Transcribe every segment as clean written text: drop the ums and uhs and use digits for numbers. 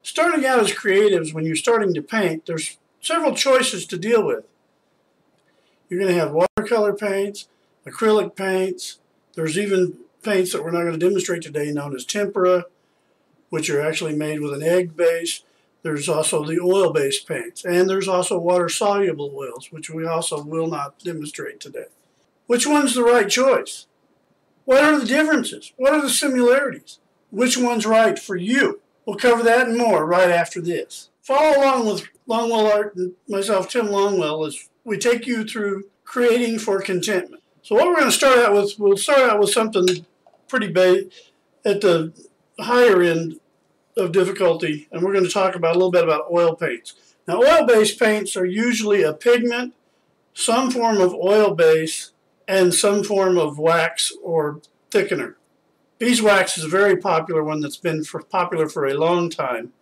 Starting out as creatives, when you're starting to paint, there's several choices to deal with. You're going to have watercolor paints, acrylic paints. There's even paints that we're not going to demonstrate today known as tempera, which are actually made with an egg base. There's also the oil-based paints, and there's also water-soluble oils, which we also will not demonstrate today. Which one's the right choice? What are the differences? What are the similarities? Which one's right for you? We'll cover that and more right after this. Follow along with Longwell Art and myself, Tim Longwell, as we take you through creating for contentment. So what we're going to start out with, we'll start out with something pretty big at the higher end of difficulty, and we're going to talk about a little bit about oil paints. Now, oil-based paints are usually a pigment, some form of oil base, and some form of wax or thickener. Beeswax is a very popular one that's been popular for a long time.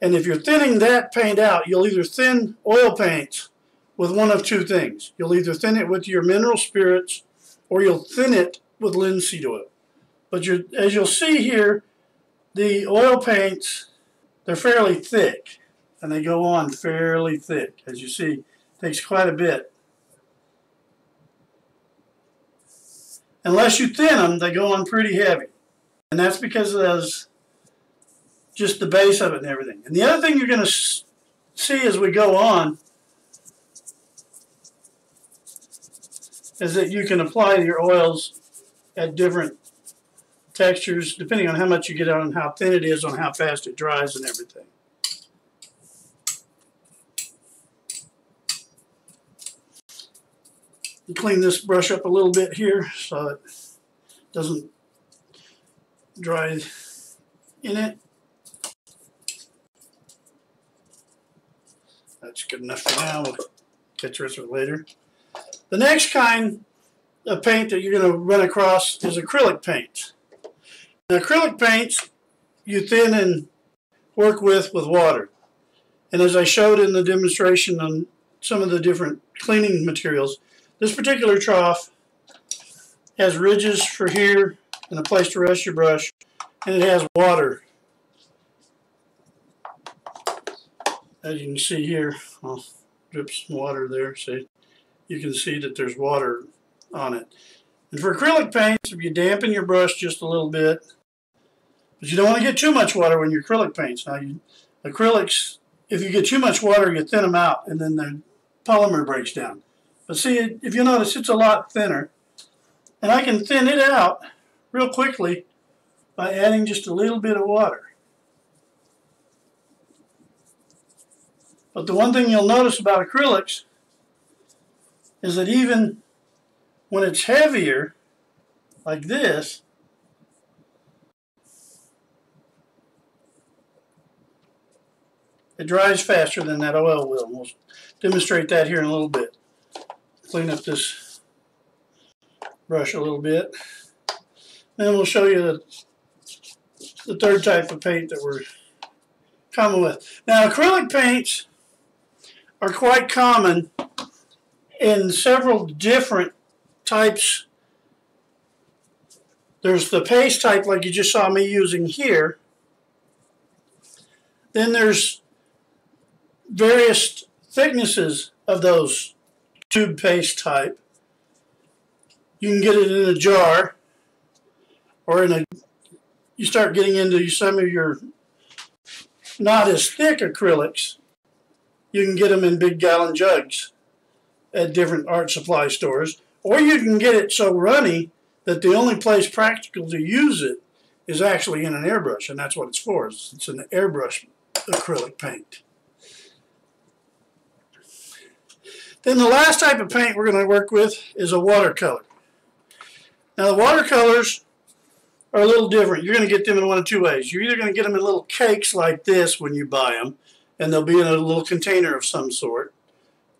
And if you're thinning that paint out, you'll either thin oil paints with one of two things. You'll either thin it with your mineral spirits or you'll thin it with linseed oil. But as you'll see here, the oil paints, they're fairly thick, and they go on fairly thick. As you see, it takes quite a bit. Unless you thin them, they go on pretty heavy. And that's because of just the base of it and everything. And the other thing you're going to see as we go on is that you can apply your oils at different textures, depending on how much you get on and how thin it is, on how fast it dries and everything. You clean this brush up a little bit here so it doesn't dry in it. That's good enough for now. We'll catch the rest of it later. The next kind of paint that you're going to run across is acrylic paint. Now, acrylic paints you thin and work with water. And as I showed in the demonstration on some of the different cleaning materials, this particular trough has ridges for here and a place to rest your brush, and it has water. As you can see here, I'll drip some water there so you can see that there's water on it. And for acrylic paints, if you dampen your brush just a little bit, but you don't want to get too much water when you're acrylic paints. Now, acrylics, if you get too much water, you thin them out, and then the polymer breaks down. But see, if you notice, it's a lot thinner. And I can thin it out real quickly by adding just a little bit of water. But the one thing you'll notice about acrylics is that even when it's heavier, like this, it dries faster than that oil will. We'll demonstrate that here in a little bit. Clean up this brush a little bit. Then we'll show you the third type of paint that we're common with. Now, acrylic paints are quite common in several different types. There's the paste type like you just saw me using here. Then there's various thicknesses of those tube paste type. You can get it in a jar, or you start getting into some of your not as thick acrylics. You can get them in big gallon jugs at different art supply stores, or you can get it so runny that the only place practical to use it is actually in an airbrush, and that's what it's for. It's an airbrush acrylic paint. Then the last type of paint we're going to work with is a watercolor. Now, the watercolors are a little different. You're going to get them in one of two ways. You're either going to get them in little cakes like this when you buy them, and they'll be in a little container of some sort,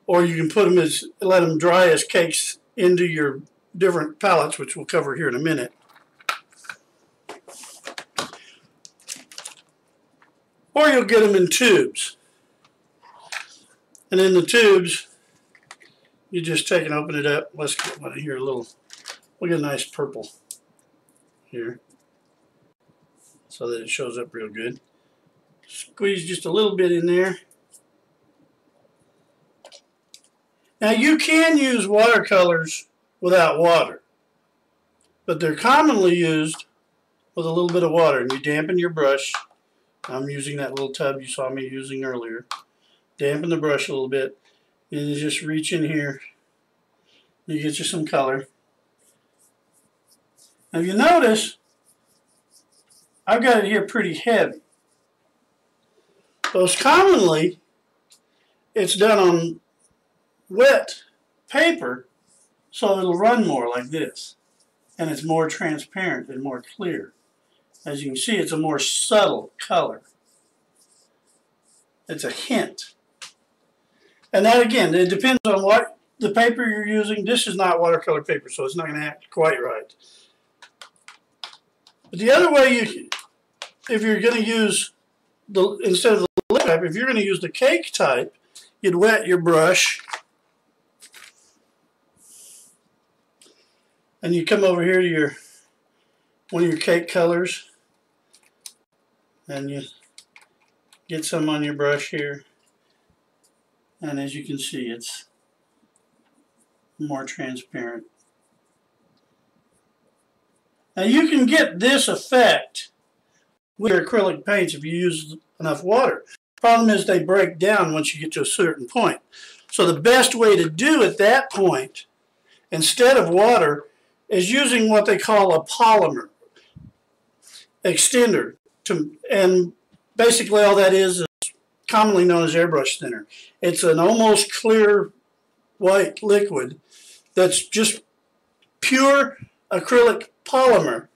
or you can put them let them dry as cakes into your different palettes, which we'll cover here in a minute. Or you'll get them in tubes. And in the tubes, you just take and open it up. Let's get one here, we'll get a nice purple here so that it shows up real good. Squeeze just a little bit in there. Now you can use watercolors without water, but they're commonly used with a little bit of water. And you dampen your brush. I'm using that little tub you saw me using earlier. Dampen the brush a little bit, and you just reach in here. You get you some color. Now if you notice, I've got it here pretty heavy. Most commonly, it's done on wet paper, so it'll run more like this. And it's more transparent and more clear. As you can see, it's a more subtle color. It's a hint. And that, again, it depends on what the paper you're using. This is not watercolor paper, so it's not going to act quite right. But the other way, if you're going to use, instead of the lip type, if you're going to use the cake type, you'd wet your brush. And you come over here to one of your cake colors. And you get some on your brush here. And as you can see, it's more transparent. Now you can get this effect with your acrylic paints if you use enough water. Problem is they break down once you get to a certain point. So the best way to do at that point, instead of water, is using what they call a polymer extender. And basically all that is commonly known as airbrush thinner. It's an almost clear white liquid that's just pure acrylic polymer,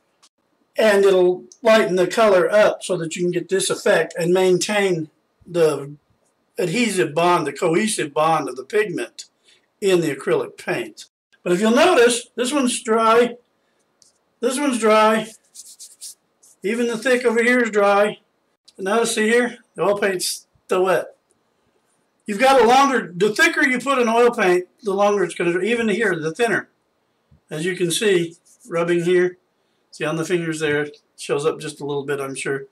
and it'll lighten the color up so that you can get this effect and maintain the adhesive bond, the cohesive bond of the pigment in the acrylic paint. But if you'll notice, this one's dry, this one's dry, even the thick over here is dry. And notice, see here, the oil paint's still wet. You've got a longer, the thicker you put an oil paint, the longer it's going to, even here, the thinner. As you can see, rubbing here, see on the fingers there, it shows up just a little bit, I'm sure.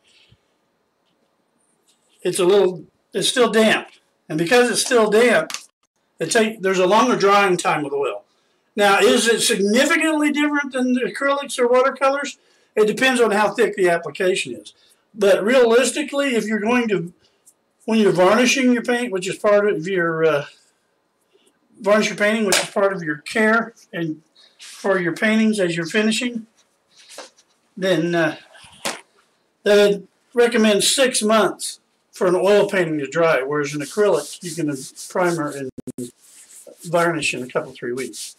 It's still damp. And because it's still damp, there's a longer drying time with oil. Now, is it significantly different than the acrylics or watercolors? It depends on how thick the application is. But realistically, if you're going to, when you're varnishing your paint, which is part of your, varnish your painting, which is part of your care and for your paintings as you're finishing, then they'd recommend 6 months for an oil painting to dry, whereas an acrylic, you can primer and varnish in a couple, 3 weeks.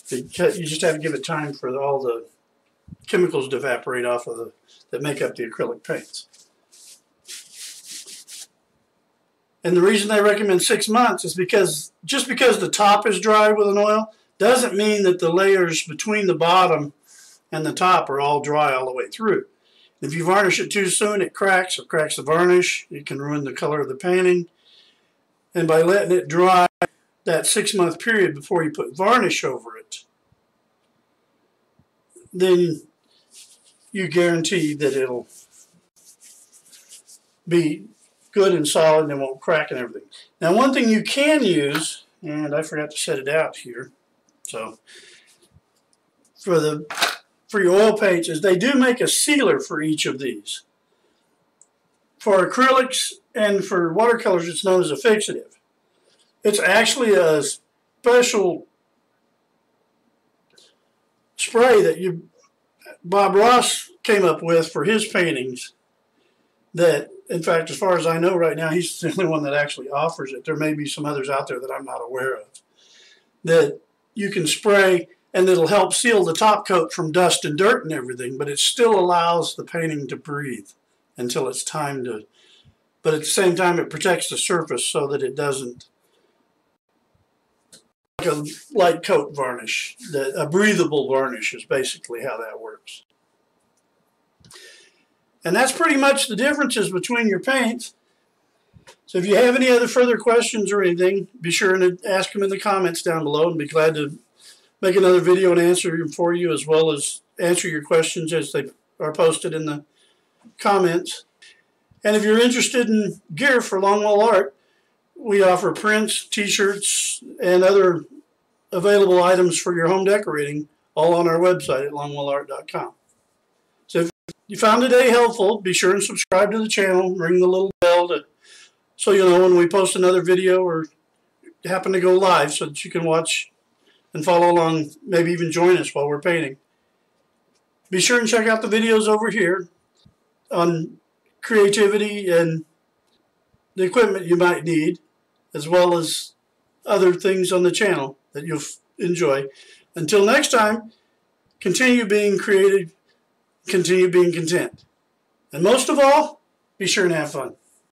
You just have to give it time for all the chemicals to evaporate off of that make up the acrylic paints. And the reason they recommend 6 months is because just because the top is dry with an oil doesn't mean that the layers between the bottom and the top are all dry all the way through. If you varnish it too soon, it cracks the varnish. It can ruin the color of the painting. And by letting it dry that 6 month period before you put varnish over it, then you guarantee that it'll be good and solid and it won't crack and everything. Now, one thing you can use, and I forgot to set it out here, so for your oil paints, is they do make a sealer for each of these. For acrylics and for watercolors, it's known as a fixative. It's actually a special spray that Bob Ross came up with for his paintings that, in fact, as far as I know right now, he's the only one that actually offers it. There may be some others out there that I'm not aware of, that you can spray and it'll help seal the top coat from dust and dirt and everything, but it still allows the painting to breathe until it's time to, but at the same time it protects the surface so that it doesn't, like a light coat varnish, a breathable varnish is basically how that works. And that's pretty much the differences between your paints. So if you have any other further questions or anything, be sure to ask them in the comments down below, and be glad to make another video and answer them for you, as well as answer your questions as they are posted in the comments. And if you're interested in gear for Longwell Art, we offer prints, t-shirts, and other available items for your home decorating, all on our website at longwellart.com. So if you found today helpful, be sure and subscribe to the channel, ring the little bell so you'll know when we post another video or happen to go live so that you can watch and follow along, maybe even join us while we're painting. Be sure and check out the videos over here on creativity and the equipment you might need, as well as other things on the channel that you'll enjoy. Until next time, continue being creative, continue being content. And most of all, be sure and have fun.